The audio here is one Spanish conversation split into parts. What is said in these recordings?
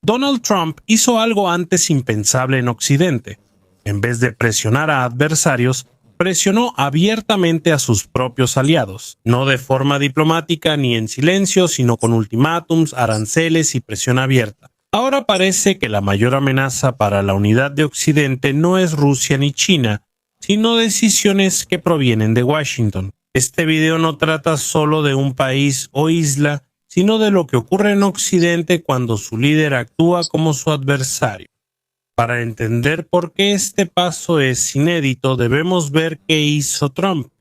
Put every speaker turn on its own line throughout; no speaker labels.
Donald Trump hizo algo antes impensable en Occidente. En vez de presionar a adversarios, presionó abiertamente a sus propios aliados, no de forma diplomática ni en silencio, sino con ultimátums, aranceles y presión abierta. Ahora parece que la mayor amenaza para la unidad de Occidente no es Rusia ni China, sino decisiones que provienen de Washington. Este video no trata solo de un país o isla, sino de lo que ocurre en Occidente cuando su líder actúa como su adversario. Para entender por qué este paso es inédito, debemos ver qué hizo Trump.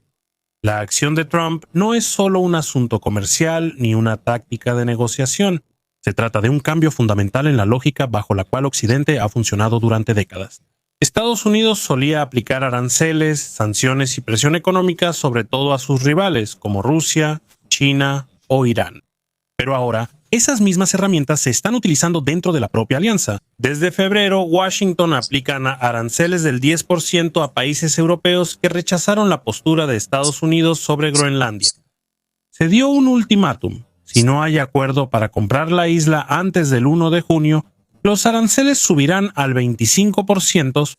La acción de Trump no es solo un asunto comercial ni una táctica de negociación. Se trata de un cambio fundamental en la lógica bajo la cual Occidente ha funcionado durante décadas. Estados Unidos solía aplicar aranceles, sanciones y presión económica sobre todo a sus rivales, como Rusia, China o Irán. Pero ahora, esas mismas herramientas se están utilizando dentro de la propia alianza. Desde febrero, Washington aplica aranceles del 10% a países europeos que rechazaron la postura de Estados Unidos sobre Groenlandia. Se dio un ultimátum. Si no hay acuerdo para comprar la isla antes del 1 de junio, los aranceles subirán al 25%.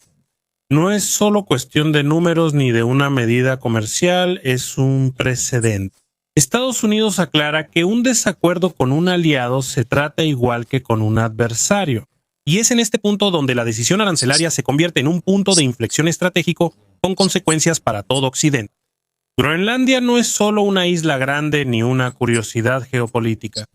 No es solo cuestión de números ni de una medida comercial, es un precedente. Estados Unidos aclara que un desacuerdo con un aliado se trata igual que con un adversario. Y es en este punto donde la decisión arancelaria se convierte en un punto de inflexión estratégico con consecuencias para todo Occidente. Groenlandia no es solo una isla grande ni una curiosidad geopolítica.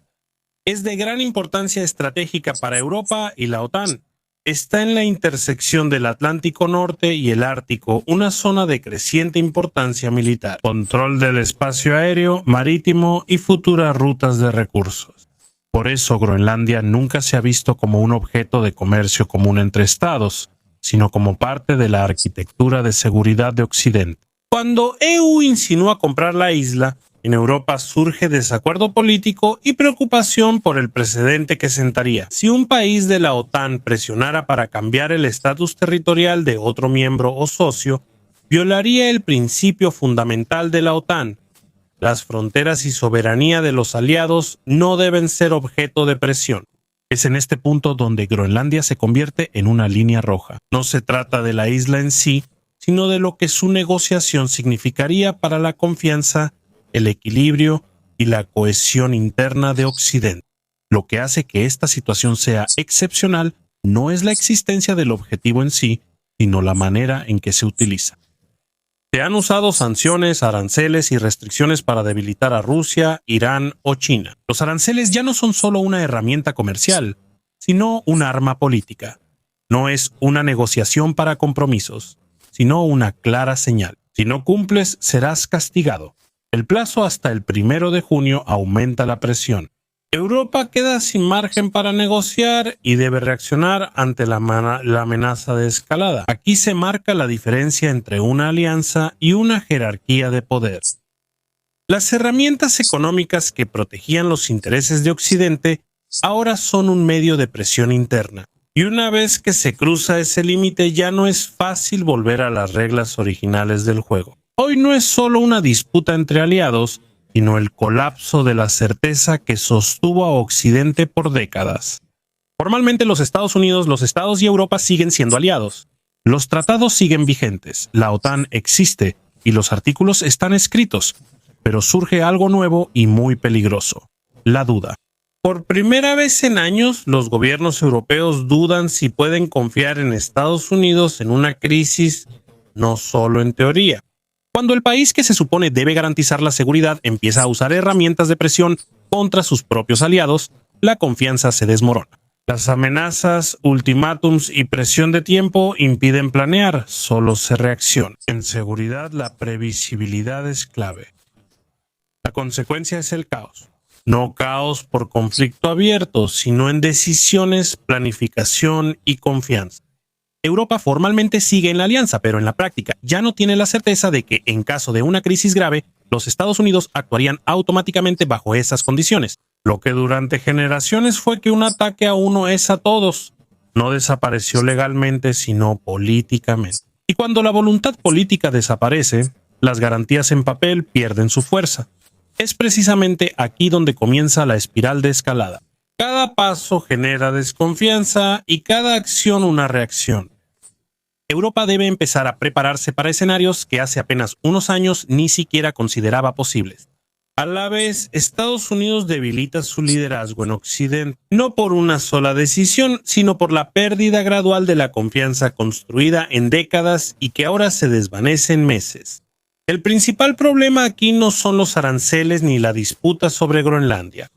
Es de gran importancia estratégica para Europa y la OTAN. Está en la intersección del Atlántico Norte y el Ártico, una zona de creciente importancia militar, control del espacio aéreo, marítimo y futuras rutas de recursos. Por eso Groenlandia nunca se ha visto como un objeto de comercio común entre estados, sino como parte de la arquitectura de seguridad de Occidente. Cuando EU insinúa comprar la isla, en Europa surge desacuerdo político y preocupación por el precedente que sentaría. Si un país de la OTAN presionara para cambiar el estatus territorial de otro miembro o socio, violaría el principio fundamental de la OTAN. Las fronteras y soberanía de los aliados no deben ser objeto de presión. Es en este punto donde Groenlandia se convierte en una línea roja. No se trata de la isla en sí, sino de lo que su negociación significaría para la confianza, el equilibrio y la cohesión interna de Occidente. Lo que hace que esta situación sea excepcional no es la existencia del objetivo en sí, sino la manera en que se utiliza. Se han usado sanciones, aranceles y restricciones para debilitar a Rusia, Irán o China. Los aranceles ya no son solo una herramienta comercial, sino un arma política. No es una negociación para compromisos, sino una clara señal. Si no cumples, serás castigado. El plazo hasta el 1 de junio aumenta la presión. Europa queda sin margen para negociar y debe reaccionar ante la amenaza de escalada. Aquí se marca la diferencia entre una alianza y una jerarquía de poder. Las herramientas económicas que protegían los intereses de Occidente ahora son un medio de presión interna. Y una vez que se cruza ese límite ya no es fácil volver a las reglas originales del juego. Hoy no es solo una disputa entre aliados, sino el colapso de la certeza que sostuvo a Occidente por décadas. Formalmente los Estados Unidos, los Estados y Europa siguen siendo aliados. Los tratados siguen vigentes, la OTAN existe y los artículos están escritos, pero surge algo nuevo y muy peligroso: la duda. Por primera vez en años, los gobiernos europeos dudan si pueden confiar en Estados Unidos en una crisis, no solo en teoría. Cuando el país que se supone debe garantizar la seguridad empieza a usar herramientas de presión contra sus propios aliados, la confianza se desmorona. Las amenazas, ultimátums y presión de tiempo impiden planear, solo se reacciona. En seguridad, la previsibilidad es clave. La consecuencia es el caos. No caos por conflicto abierto, sino en decisiones, planificación y confianza. Europa formalmente sigue en la alianza, pero en la práctica ya no tiene la certeza de que, en caso de una crisis grave, los Estados Unidos actuarían automáticamente bajo esas condiciones. Lo que durante generaciones fue que un ataque a uno es a todos, no desapareció legalmente, sino políticamente. Y cuando la voluntad política desaparece, las garantías en papel pierden su fuerza. Es precisamente aquí donde comienza la espiral de escalada. Cada paso genera desconfianza y cada acción una reacción. Europa debe empezar a prepararse para escenarios que hace apenas unos años ni siquiera consideraba posibles. A la vez, Estados Unidos debilita su liderazgo en Occidente, no por una sola decisión, sino por la pérdida gradual de la confianza construida en décadas y que ahora se desvanece en meses. El principal problema aquí no son los aranceles ni la disputa sobre Groenlandia.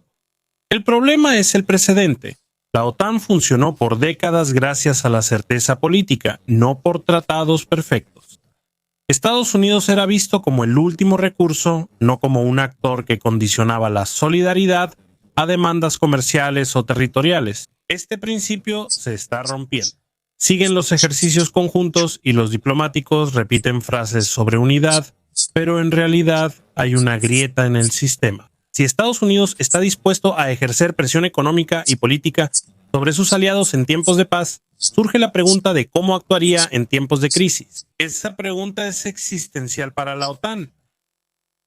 El problema es el precedente. La OTAN funcionó por décadas gracias a la certeza política, no por tratados perfectos. Estados Unidos era visto como el último recurso, no como un actor que condicionaba la solidaridad a demandas comerciales o territoriales. Este principio se está rompiendo. Siguen los ejercicios conjuntos y los diplomáticos repiten frases sobre unidad, pero en realidad hay una grieta en el sistema. Si Estados Unidos está dispuesto a ejercer presión económica y política sobre sus aliados en tiempos de paz, surge la pregunta de cómo actuaría en tiempos de crisis. Esa pregunta es existencial para la OTAN.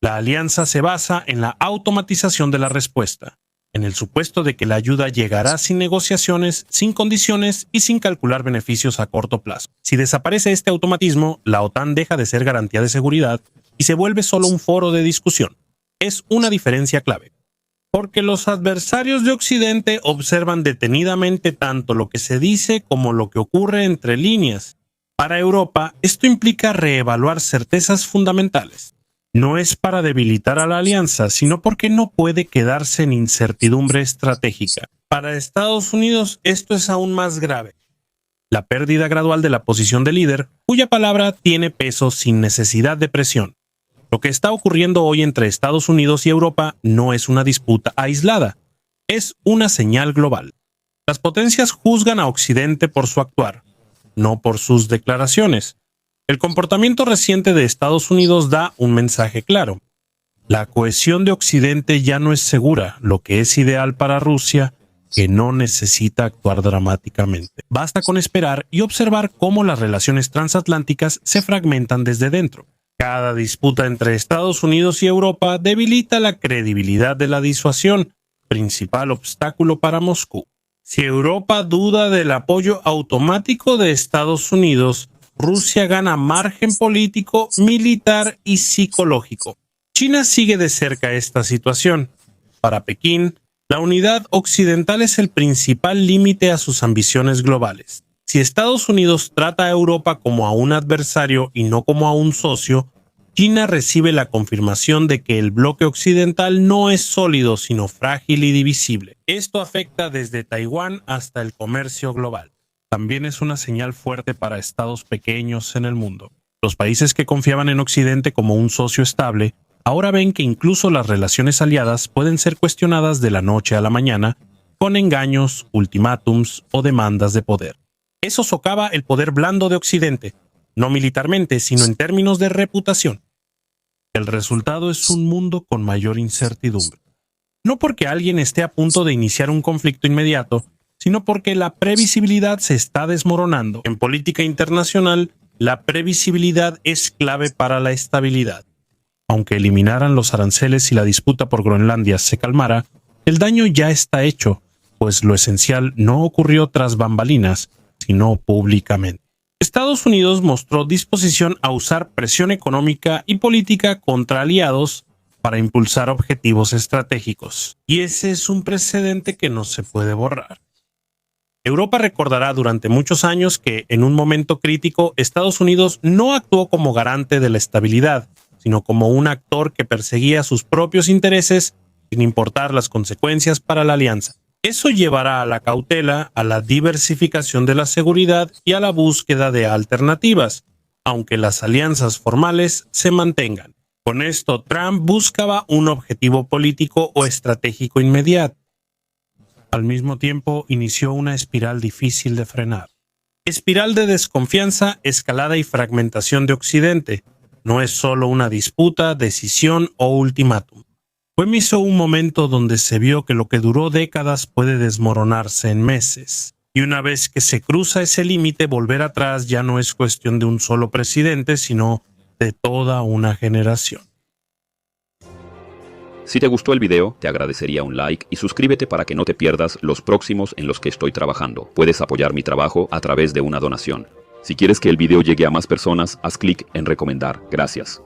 La alianza se basa en la automatización de la respuesta, en el supuesto de que la ayuda llegará sin negociaciones, sin condiciones y sin calcular beneficios a corto plazo. Si desaparece este automatismo, la OTAN deja de ser garantía de seguridad y se vuelve solo un foro de discusión. Es una diferencia clave, porque los adversarios de Occidente observan detenidamente tanto lo que se dice como lo que ocurre entre líneas. Para Europa, esto implica reevaluar certezas fundamentales. No es para debilitar a la alianza, sino porque no puede quedarse en incertidumbre estratégica. Para Estados Unidos, esto es aún más grave. La pérdida gradual de la posición de líder, cuya palabra tiene peso sin necesidad de presión. Lo que está ocurriendo hoy entre Estados Unidos y Europa no es una disputa aislada, es una señal global. Las potencias juzgan a Occidente por su actuar, no por sus declaraciones. El comportamiento reciente de Estados Unidos da un mensaje claro. La cohesión de Occidente ya no es segura, lo que es ideal para Rusia, que no necesita actuar dramáticamente. Basta con esperar y observar cómo las relaciones transatlánticas se fragmentan desde dentro. Cada disputa entre Estados Unidos y Europa debilita la credibilidad de la disuasión, principal obstáculo para Moscú. Si Europa duda del apoyo automático de Estados Unidos, Rusia gana margen político, militar y psicológico. China sigue de cerca esta situación. Para Pekín, la unidad occidental es el principal límite a sus ambiciones globales. Si Estados Unidos trata a Europa como a un adversario y no como a un socio, China recibe la confirmación de que el bloque occidental no es sólido, sino frágil y divisible. Esto afecta desde Taiwán hasta el comercio global. También es una señal fuerte para estados pequeños en el mundo. Los países que confiaban en Occidente como un socio estable, ahora ven que incluso las relaciones aliadas pueden ser cuestionadas de la noche a la mañana con engaños, ultimátums o demandas de poder. Eso socava el poder blando de Occidente, no militarmente, sino en términos de reputación. El resultado es un mundo con mayor incertidumbre. No porque alguien esté a punto de iniciar un conflicto inmediato, sino porque la previsibilidad se está desmoronando. En política internacional, la previsibilidad es clave para la estabilidad. Aunque eliminaran los aranceles y la disputa por Groenlandia se calmara, el daño ya está hecho, pues lo esencial no ocurrió tras bambalinas, sino públicamente. Estados Unidos mostró disposición a usar presión económica y política contra aliados para impulsar objetivos estratégicos. Y ese es un precedente que no se puede borrar. Europa recordará durante muchos años que, en un momento crítico, Estados Unidos no actuó como garante de la estabilidad, sino como un actor que perseguía sus propios intereses sin importar las consecuencias para la alianza. Eso llevará a la cautela, a la diversificación de la seguridad y a la búsqueda de alternativas, aunque las alianzas formales se mantengan. Con esto, Trump buscaba un objetivo político o estratégico inmediato. Al mismo tiempo, inició una espiral difícil de frenar. Espiral de desconfianza, escalada y fragmentación de Occidente. No es solo una disputa, decisión o ultimátum. Fue un momento donde se vio que lo que duró décadas puede desmoronarse en meses. Y una vez que se cruza ese límite, volver atrás ya no es cuestión de un solo presidente, sino de toda una generación.
Si te gustó el video, te agradecería un like y suscríbete para que no te pierdas los próximos en los que estoy trabajando. Puedes apoyar mi trabajo a través de una donación. Si quieres que el video llegue a más personas, haz clic en recomendar. Gracias.